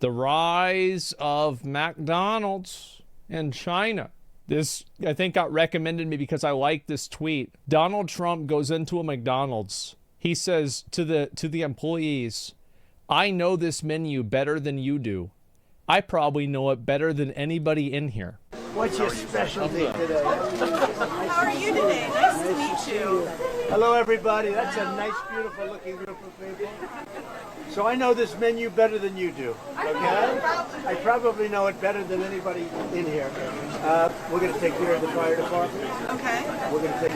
The rise of McDonald's in China. This, I think, got recommended me because I like this tweet. Donald Trump goes into a McDonald's. He says to the employees, "I know this menu better than you do. I probably know it better than anybody in here." What's your specialty today? How are you today? Nice to meet you. Hello, everybody. That's a nice, beautiful looking group of people. So I know this menu better than you do, okay? I probably know it better than anybody in here. We're going to take care of the fire department. Okay. We're going to take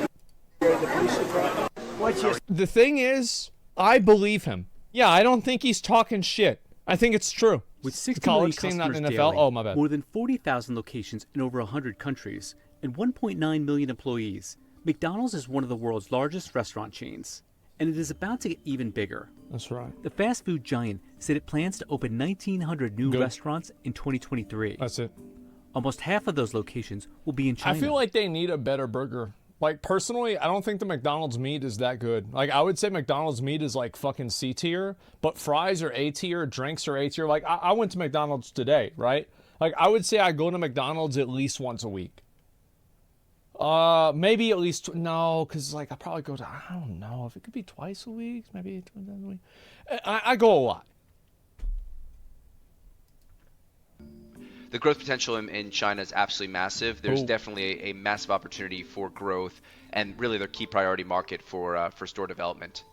care of the police department. What's your... The thing is, I believe him. Yeah, I don't think he's talking shit. I think it's true. With 60 college million team, not customers NFL. daily, Oh, my bad. more than 40,000 locations in over 100 countries, and 1.9 million employees, McDonald's is one of the world's largest restaurant chains, and it is about to get even bigger. That's right. The fast food giant said it plans to open 1,900 new restaurants in 2023. That's it. Almost half of those locations will be in China. I feel like they need a better burger. Like, personally, I don't think the McDonald's meat is that good. Like, I would say McDonald's meat is like fucking C tier, but fries are A tier, drinks are A tier. Like, I went to McDonald's today, right? Like, I would say I go to McDonald's at least once a week. Maybe at least, no, because, like, I probably go to, I don't know, if it could be twice a week, maybe 2 times a week. I go a lot. The growth potential in China is absolutely massive. There's definitely a massive opportunity for growth, and really their key priority market for store development.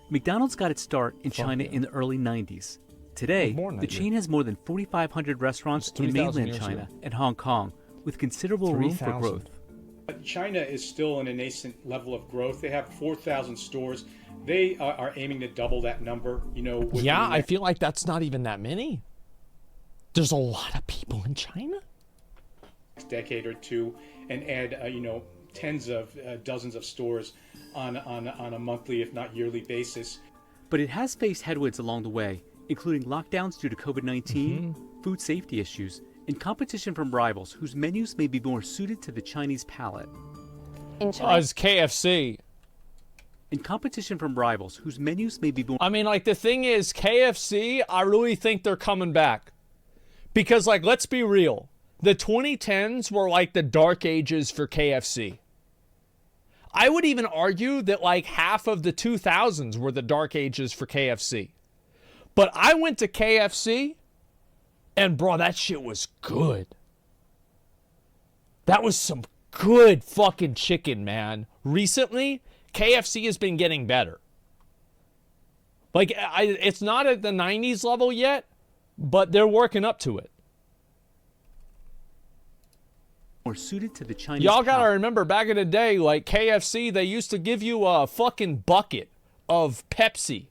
McDonald's got its start in China in the early 90s. Today, the chain has more than 4,500 restaurants in mainland China and Hong Kong, with considerable room for growth. China is still in a nascent level of growth. They have 4,000 stores. They are aiming to double that number. You know. Yeah, I feel like that's not even that many. There's a lot of people in China. Next decade or two, and add tens of dozens of stores on a monthly, if not yearly basis. But it has faced headwinds along the way, including lockdowns due to COVID-19, food safety issues, and competition from rivals whose menus may be more suited to the Chinese palate. In China, it's KFC. And competition from rivals whose menus may be more... I mean, like, the thing is, KFC, I really think they're coming back. Because, like, let's be real. The 2010s were like the dark ages for KFC. I would even argue that, like, half of the 2000s were the dark ages for KFC. But I went to KFC, and, bro, that shit was good. That was some good fucking chicken, man. Recently, KFC has been getting better. Like, it's not at the 90s level yet, but they're working up to it. More suited to the Chinese. Y'all gotta remember, back in the day, like KFC, they used to give you a fucking bucket of Pepsi.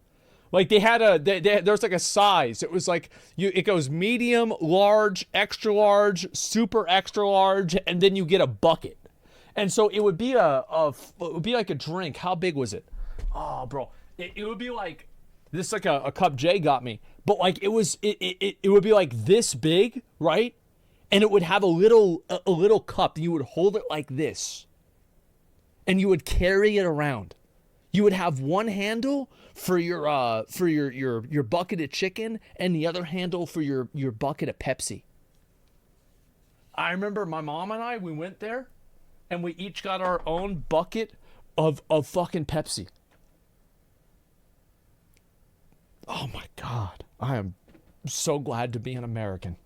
Like they had there's like a size. It was like it goes medium, large, extra large, super extra large, and then you get a bucket. And so it would be it would be like a drink. How big was it? Oh, bro, it would be like this, like a cup Jay got me. But like it would be like this big, right? And it would have a little cup. And you would hold it like this, and you would carry it around. You would have one handle for your bucket of chicken, and the other handle for your bucket of Pepsi. I remember my mom and I, we went there, and we each got our own bucket of fucking Pepsi. Oh my God, I am so glad to be an American.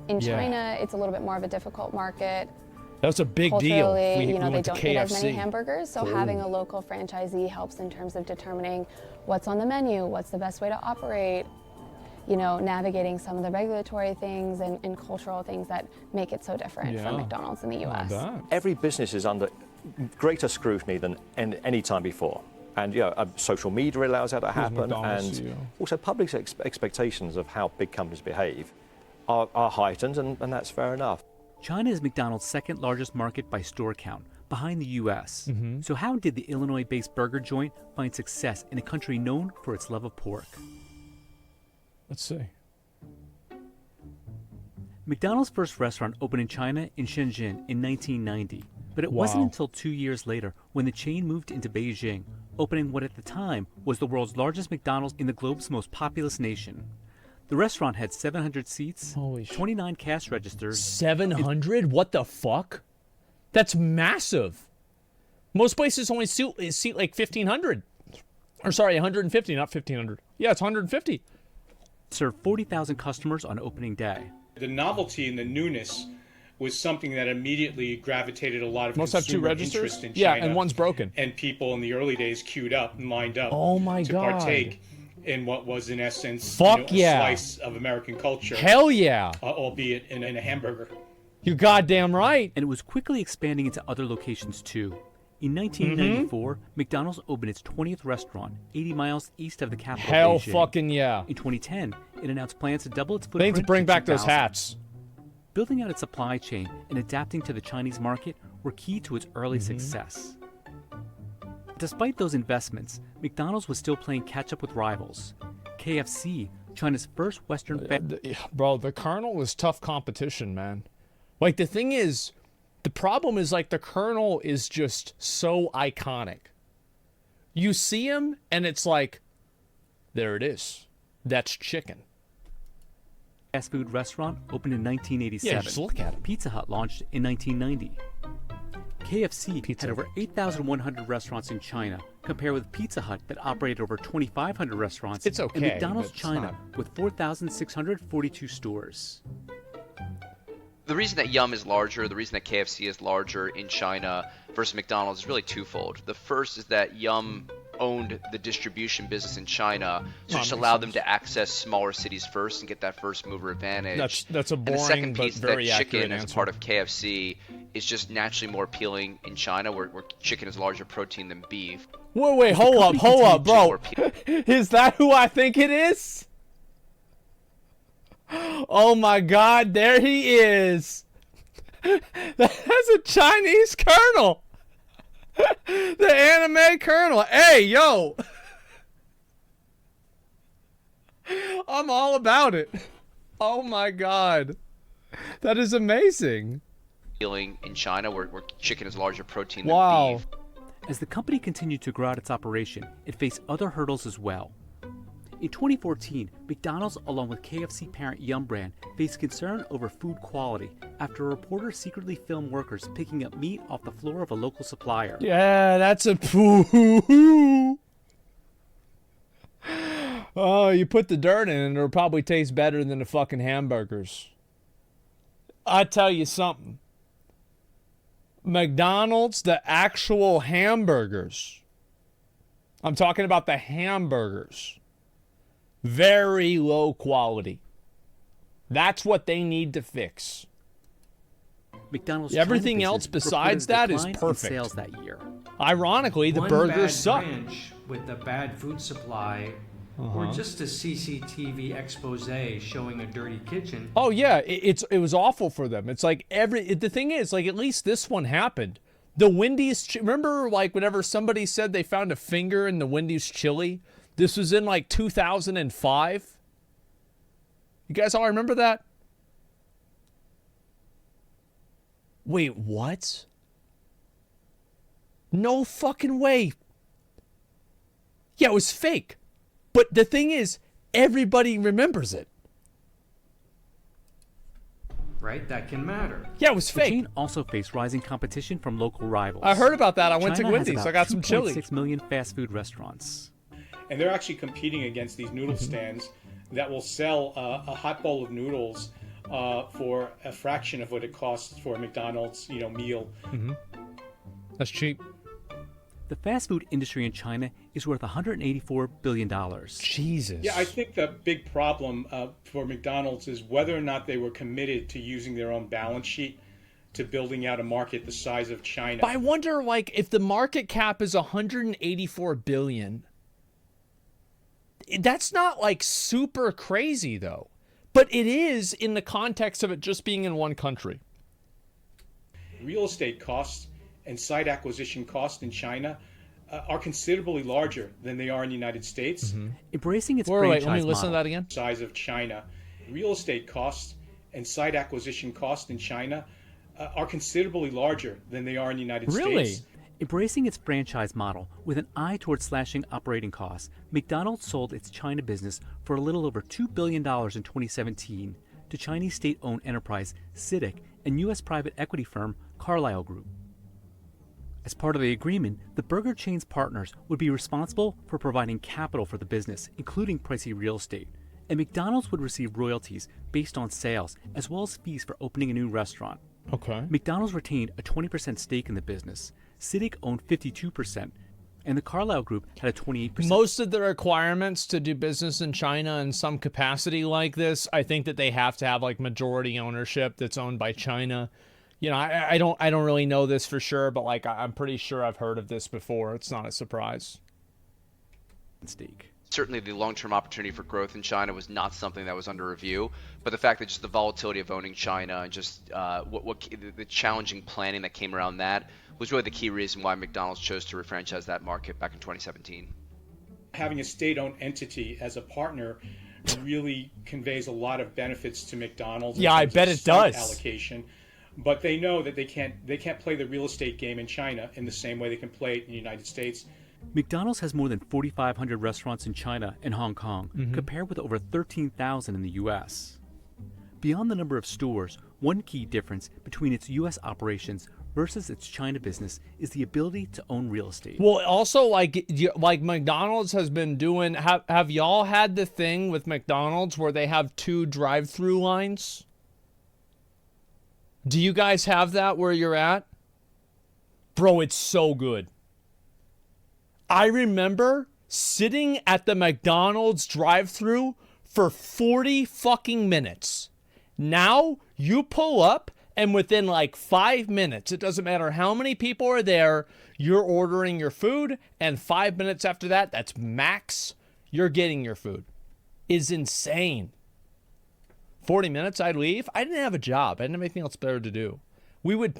In China, it's a little bit more of a difficult market. That's a big deal. We They don't eat as many hamburgers, so having a local franchisee helps in terms of determining what's on the menu, what's the best way to operate, navigating some of the regulatory things and cultural things that make it so different from McDonald's in the U.S. Every business is under greater scrutiny than any time before. And social media allows that to happen, and also public expectations of how big companies behave are heightened, and that's fair enough. China is McDonald's second largest market by store count, behind the U.S. So how did the Illinois-based burger joint find success in a country known for its love of pork? Let's see. McDonald's first restaurant opened in China in Shenzhen in 1990, but it wasn't until 2 years later when the chain moved into Beijing, opening what at the time was the world's largest McDonald's in the globe's most populous nation. The restaurant had 700 seats, 29 cash registers. 700? What the fuck? That's massive. Most places only seat like 1,500. Or sorry, 150, not 1,500. Yeah, it's 150. Served 40,000 customers on opening day. The novelty and the newness was something that immediately gravitated a lot of Most have two consumer registers? interest in Yeah, China. and one's broken. And people in the early days queued up and lined up Oh my to God. partake in what was in essence Fuck a yeah. slice of American culture. Hell yeah. Albeit in a hamburger. You goddamn right. And it was quickly expanding into other locations too. In 1994, McDonald's opened its 20th restaurant, 80 miles east of the capital Hell Beijing. fucking yeah. In 2010, it announced plans to double its They footprint need to bring back those 2,000. hats. Building out its supply chain and adapting to the Chinese market were key to its early Mm-hmm. success. Despite those investments, McDonald's was still playing catch-up with rivals. KFC, China's first Western Bro, the Colonel is tough competition, man. Like, the thing is, the problem is, like, the Colonel is just so iconic. You see him, and it's like, there it is. That's chicken. fast food restaurant opened in 1987. Yeah, just look at it. Pizza Hut launched in 1990. KFC Pizza had over 8,100 restaurants in China, compared with Pizza Hut that operated over 2,500 restaurants. It's okay, and McDonald's but it's China not. with 4,642 stores. The reason that Yum is larger, the reason that KFC is larger in China versus McDonald's is really twofold. The first is that Yum owned the distribution business in China, so just allowed them to access smaller cities first and get that first mover advantage. That's a And the boring second but piece very that accurate chicken as answer. part of KFC is just naturally more appealing in China, where chicken is larger protein than beef. Wait, hold up, bro. Is that who I think it is? Oh my God, there he is. That's a Chinese Colonel. The anime Colonel. Hey, yo. I'm all about it. Oh my God. That is amazing. Appealing in China, where chicken is larger protein Wow. than beef. As the company continued to grow out its operation, it faced other hurdles as well. In 2014, McDonald's, along with KFC parent Yum brand, faced concern over food quality after a reporter secretly filmed workers picking up meat off the floor of a local supplier. Yeah, that's a Oh, you put the dirt in and it'll probably taste better than the fucking hamburgers. I tell you something. McDonald's, the actual hamburgers. I'm talking about the hamburgers. Very low quality. That's what they need to fix. McDonald's Everything China else business besides reported a that is decline in perfect. sales that year. Ironically, the One burgers bad suck. branch with a bad food supply, or just a CCTV expose showing a dirty kitchen. Oh yeah, it was awful for them. It's like the thing is, like, at least this one happened. The Wendy's, remember, like, whenever somebody said they found a finger in the Wendy's chili? This was in like 2005. You guys all remember that? Wait, what? No fucking way. Yeah, it was fake. But the thing is, everybody remembers it. Right? That can matter. Yeah, it was The fake. chain also faced rising competition from local rivals. I heard about that. I went to China has Wendy's. about I got some chili. 2.6 million fast food restaurants. And they're actually competing against these noodle stands that will sell a hot bowl of noodles for a fraction of what it costs for a McDonald's, meal. That's cheap. The fast food industry in China is worth $184 billion. Jesus. Yeah, I think the big problem for McDonald's is whether or not they were committed to using their own balance sheet to building out a market the size of China. But I wonder, like, if the market cap is 184 billion. That's not like super crazy though. But it is in the context of it just being in one country. Real estate costs and site acquisition costs in China are considerably larger than they are in the United States. Embracing its Wait, franchise let me listen to model. that again. Size of China. Real estate costs and site acquisition costs in China are considerably larger than they are in the United Really? States. Embracing its franchise model with an eye towards slashing operating costs, McDonald's sold its China business for a little over $2 billion in 2017 to Chinese state-owned enterprise CITIC and U.S. private equity firm Carlyle Group. As part of the agreement, the burger chain's partners would be responsible for providing capital for the business, including pricey real estate, and McDonald's would receive royalties based on sales as well as fees for opening a new restaurant. Okay. McDonald's retained a 20% stake in the business. CITIC owned 52%, and the Carlyle Group had a 28%. Most of the requirements to do business in China in some capacity like this, I think that they have to have like majority ownership that's owned by China. You know, I don't really know this for sure, but like I'm pretty sure I've heard of this before. It's not a surprise. Stake. Certainly the long-term opportunity for growth in China was not something that was under review, but the fact that just the volatility of owning China and just the challenging planning that came around that was really the key reason why McDonald's chose to refranchise that market back in 2017. Having a state-owned entity as a partner really conveys a lot of benefits to McDonald's. Yeah, I bet it does. Allocation, but they know that they can't play the real estate game in China in the same way they can play it in the United States. McDonald's has more than 4,500 restaurants in China and Hong Kong, compared with over 13,000 in the U.S. Beyond the number of stores, one key difference between its U.S. operations versus its China business is the ability to own real estate. Well, also like McDonald's has been doing. Have y'all had the thing with McDonald's where they have 2 drive-through lines? Do you guys have that where you're at? Bro, it's so good. I remember sitting at the McDonald's drive-thru for 40 fucking minutes. Now you pull up and within like 5 minutes, it doesn't matter how many people are there, you're ordering your food, and 5 minutes after that, that's max, you're getting your food. Is insane. 40 minutes, I'd leave. I didn't have a job. I didn't have anything else better to do. We would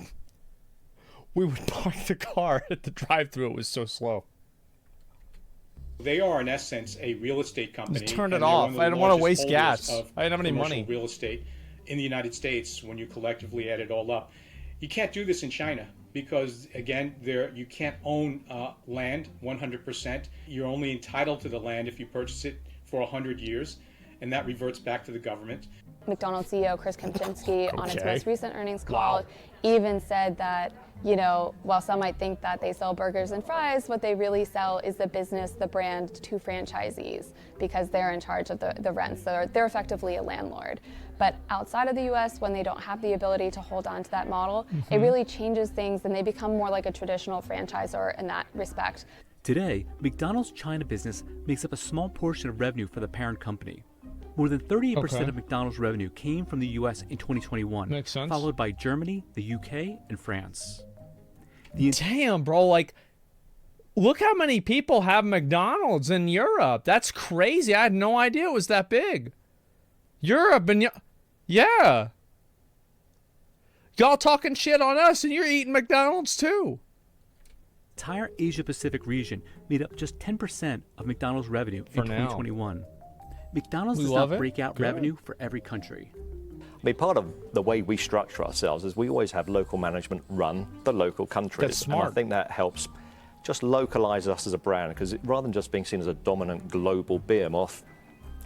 park the car at the drive-thru. It was so slow. They are, in essence, a real estate company. Just turn it off. I don't want to waste gas. I didn't have any money. Real estate in the United States, when you collectively add it all up, you can't do this in China because, again, you can't own land 100%. You're only entitled to the land if you purchase it for 100 years, and that reverts back to the government. McDonald's CEO Chris Kempczinski on its most recent earnings call even said that, you know, while some might think that they sell burgers and fries, what they really sell is the business, the brand to franchisees because they're in charge of the rents. So they're effectively a landlord. But outside of the US, when they don't have the ability to hold on to that model, it really changes things and they become more like a traditional franchisor in that respect. Today, McDonald's China business makes up a small portion of revenue for the parent company. More than 38% of McDonald's revenue came from the U.S. in 2021, Makes sense. followed by Germany, the U.K., and France. Damn, bro, like, look how many people have McDonald's in Europe. That's crazy. I had no idea it was that big. Europe and yeah. Y'all talking shit on us and you're eating McDonald's too. The entire Asia-Pacific region made up just 10% of McDonald's revenue in 2021. McDonald's does not break out revenue for every country. I mean, part of the way we structure ourselves is we always have local management run the local countries. That's smart. And I think that helps just localize us as a brand, because rather than just being seen as a dominant global behemoth,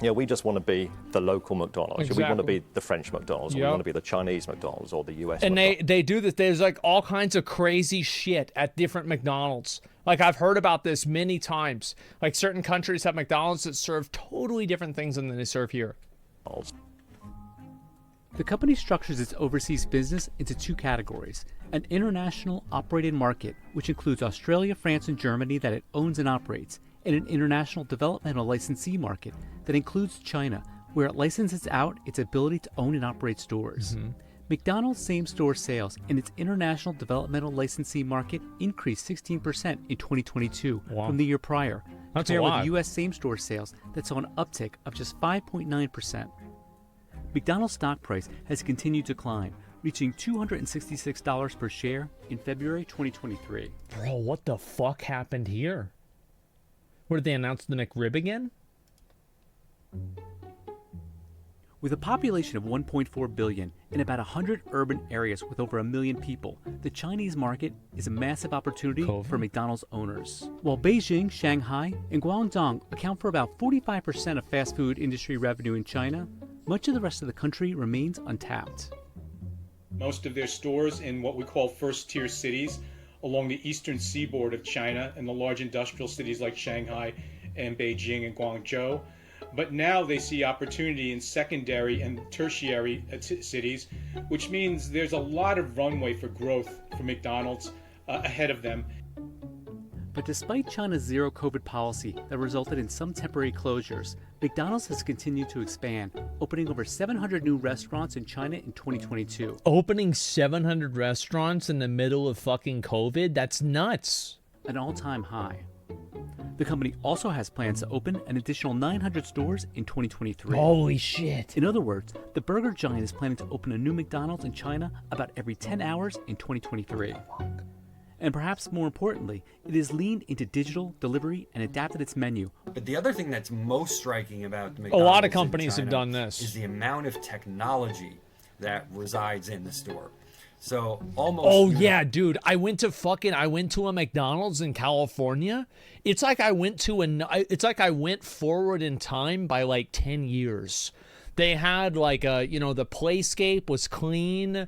you know, we just want to be the local McDonald's. Exactly. We want to be the French McDonald's, or we want to be the Chinese McDonald's, or the US and McDonald's. they do this. There's like all kinds of crazy shit at different McDonald's. Like I've heard about this many times. Like certain countries have McDonald's that serve totally different things than they serve here. The company structures its overseas business into 2 categories: an international operated market, which includes Australia, France, and Germany that it owns and operates, and an international developmental licensee market that includes China, where it licenses out its ability to own and operate stores. McDonald's same-store sales in its international developmental licensee market increased 16% in 2022 from the year prior, That's compared a lot. with U.S. same-store sales that saw an uptick of just 5.9%. McDonald's stock price has continued to climb, reaching $266 per share in February 2023. Bro, what the fuck happened here? What, did they announce the McRib again? With a population of 1.4 billion and about 100 urban areas with over 1 million people, the Chinese market is a massive opportunity for McDonald's owners. While Beijing, Shanghai, and Guangdong account for about 45% of fast food industry revenue in China, much of the rest of the country remains untapped. Most of their stores in what we call first-tier cities along the eastern seaboard of China and the large industrial cities like Shanghai and Beijing and Guangzhou. But now they see opportunity in secondary and tertiary cities, which means there's a lot of runway for growth for McDonald's ahead of them. But despite China's zero COVID policy that resulted in some temporary closures, McDonald's has continued to expand, opening over 700 new restaurants in China in 2022. Opening 700 restaurants in the middle of fucking COVID? That's nuts. An all-time high. The company also has plans to open an additional 900 stores in 2023. Holy shit. In other words, the burger giant is planning to open a new McDonald's in China about every 10 hours in 2023. And perhaps more importantly, it has leaned into digital delivery and adapted its menu. But the other thing that's most striking about McDonald's a lot of companies have done this is the amount of technology that resides in the store. So almost. Oh yeah, dude! I went to a McDonald's in California. It's like I went forward in time by like 10 years. They had like the playscape was clean.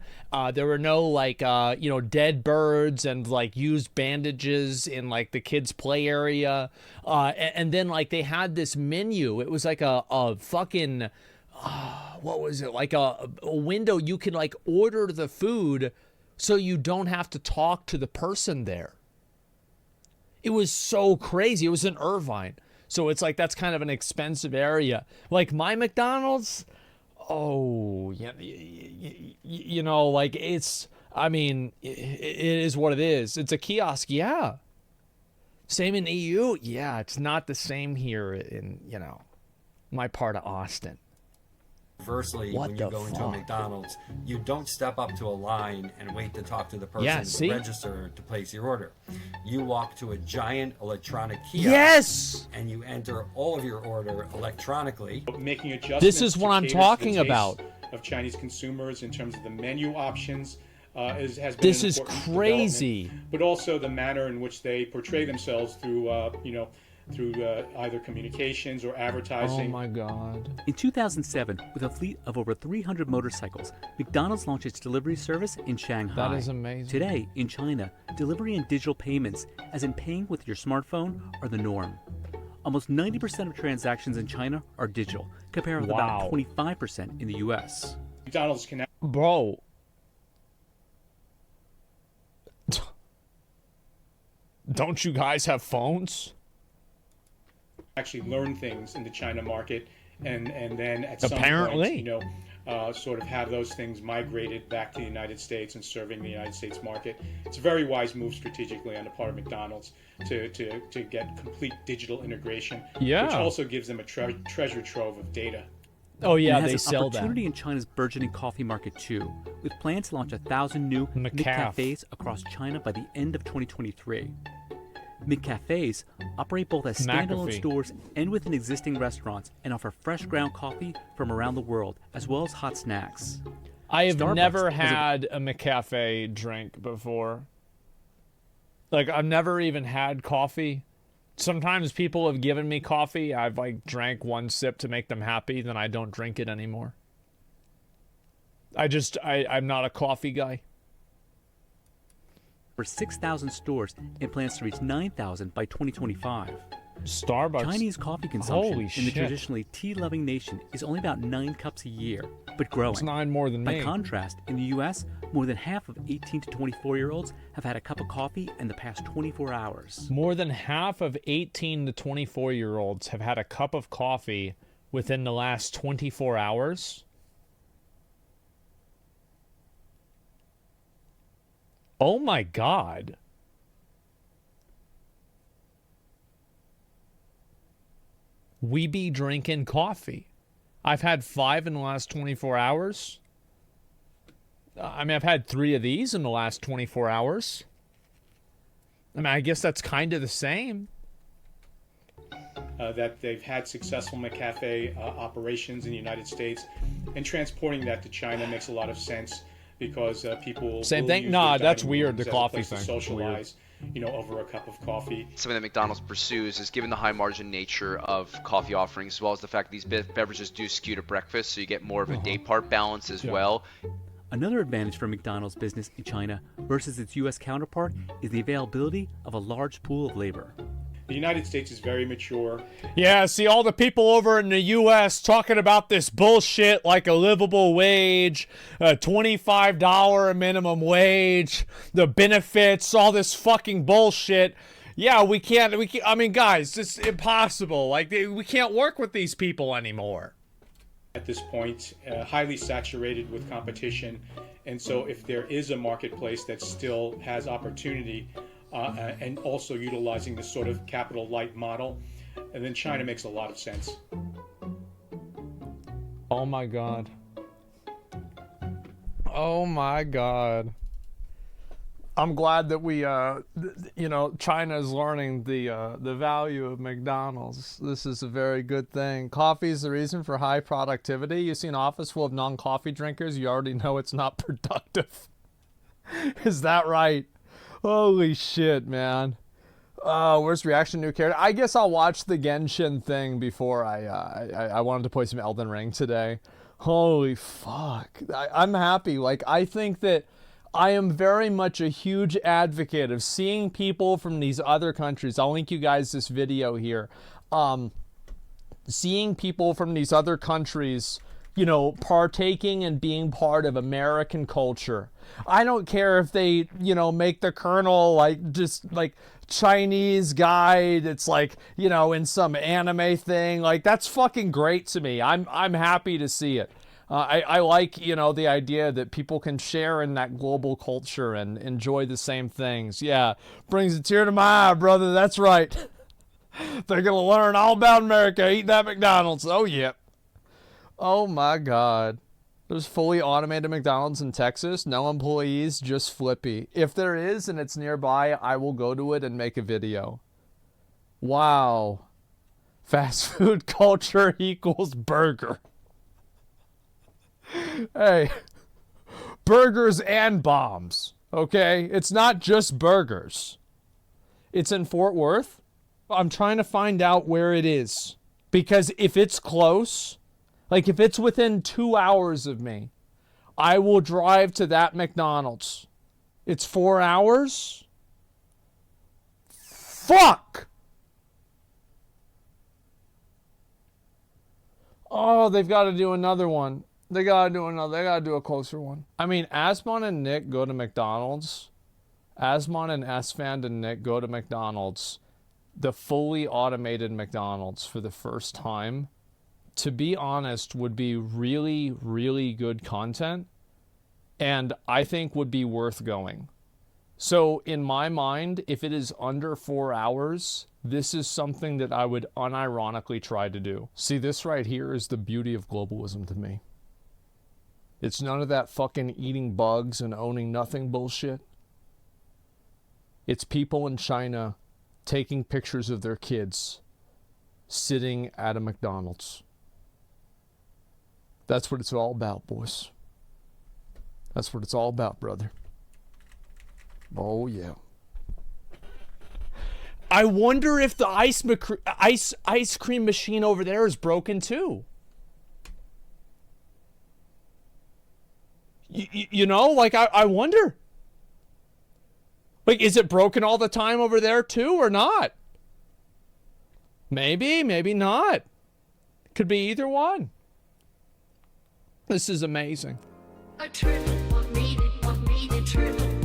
There were no dead birds and like used bandages in like the kids' play area. And then like they had this menu. It was like a fucking. What was it, like a window you could like order the food so you don't have to talk to the person there. It was so crazy. It was in Irvine, so it's like that's kind of an expensive area. Like my McDonald's, like it's, I mean, it is what it is. It's a kiosk, yeah. Same in EU, yeah. It's not the same here in my part of Austin. Conversely, when you go into a McDonald's, you don't step up to a line and wait to talk to the person at the register to place your order. You walk to a giant electronic kiosk and you enter all of your order electronically. Making adjustments. This is what I'm talking about. Of Chinese consumers in terms of the menu options has been this is crazy. But also the manner in which they portray themselves through through either communications or advertising. Oh my God. In 2007, with a fleet of over 300 motorcycles, McDonald's launched its delivery service in Shanghai. That is amazing. Today, in China, delivery and digital payments, as in paying with your smartphone, are the norm. Almost 90% of transactions in China are digital, compared with about 25% in the US. McDonald's can Bro. Don't you guys have phones? Actually learn things in the China market and then at some Apparently. point, sort of have those things migrated back to the United States and serving the United States market. It's a very wise move strategically on the part of McDonald's to get complete digital integration, which also gives them a treasure trove of data. Oh yeah, they sell that. An opportunity in China's burgeoning coffee market too, with plans to launch 1,000 new McCafes across China by the end of 2023. McCafes operate both as standalone stores and within existing restaurants and offer fresh ground coffee from around the world, as well as hot snacks. I have never had a McCafe drink before. Like, I've never even had coffee. Sometimes people have given me coffee. I've, like, drank one sip to make them happy, then I don't drink it anymore. I'm not a coffee guy. For 6,000 stores and plans to reach 9,000 by 2025. Starbucks. Chinese coffee consumption in the traditionally tea-loving nation is only about 9 cups a year, but growing. It's 9 more than me. By contrast, in the U.S., more than half of 18 to 24-year-olds have had a cup of coffee in the past 24 hours. More than half of 18 to 24-year-olds have had a cup of coffee within the last 24 hours? Oh my God. We be drinking coffee. I've had 5 in the last 24 hours. I mean, I've had 3 of these in the last 24 hours. I mean, I guess that's kind of the same. that they've had successful McCafe operations in the United States, and transporting that to China makes a lot of sense because people same will thing. use Nah, their that's dining weird. rooms The as a coffee place to thing. socialize, you know, over a cup of coffee. Something that McDonald's pursues is, given the high margin nature of coffee offerings, as well as the fact that these beverages do skew to breakfast, so you get more of a day part balance as well. Another advantage for McDonald's business in China versus its U.S. counterpart is the availability of a large pool of labor. The United States is very mature. Yeah, see all the people over in the U.S. talking about this bullshit like a livable wage, a $25 minimum wage, the benefits, all this fucking bullshit. Yeah, we can't, I mean, guys, it's impossible. Like, we can't work with these people anymore. At this point, highly saturated with competition. And so if there is a marketplace that still has opportunity, and also utilizing this sort of capital light model, and then China makes a lot of sense. Oh my god. Oh my god. I'm glad that we you know, China is learning the value of McDonald's. This is a very good thing. Coffee is the reason for high productivity. You see an office full of non-coffee drinkers, you already know it's not productive. Is that right? Holy shit, man. Where's reaction to new character? I guess I'll watch the Genshin thing before I wanted to play some Elden Ring today. Holy fuck. I'm happy. Like, I think that I am very much a huge advocate of seeing people from these other countries. I'll link you guys this video here. Seeing people from these other countries, you know, partaking and being part of American culture. I don't care if they, you know, make the Colonel like just like Chinese guy that's like, you know, in some anime thing. Like, that's fucking great to me. I'm happy to see it. I like, you know, the idea that people can share in that global culture and enjoy the same things. Yeah, brings a tear to my eye, brother. That's right. They're gonna learn all about America, eat that McDonald's. Oh, yeah. Oh, my God. There's fully automated McDonald's in Texas. No employees, just Flippy. If there is and it's nearby, I will go to it and make a video. Wow. Fast food culture equals burger. Hey, burgers and bombs, okay? It's not just burgers. It's in Fort Worth. I'm trying to find out where it is. Because if it's close, like if it's within 2 hours of me, I will drive to that McDonald's. It's 4 hours? Fuck! Oh, they've got to do another one. They gotta do a closer one. I mean, Asmon and Nick go to McDonald's. Asmon and Asfand and Nick go to McDonald's. The fully automated McDonald's for the first time. To be honest, would be really, really good content. And I think would be worth going. So in my mind, if it is under 4 hours, this is something that I would unironically try to do. See, this right here is the beauty of globalism to me. It's none of that fucking eating bugs and owning nothing bullshit. It's people in China taking pictures of their kids sitting at a McDonald's. That's what it's all about, boys. That's what it's all about, brother. Oh, yeah. I wonder if the ice cream machine over there is broken too. You know, like, I wonder. Like, is it broken all the time over there too or not? Maybe, maybe not. Could be either one. This is amazing. A trip, want me to trip.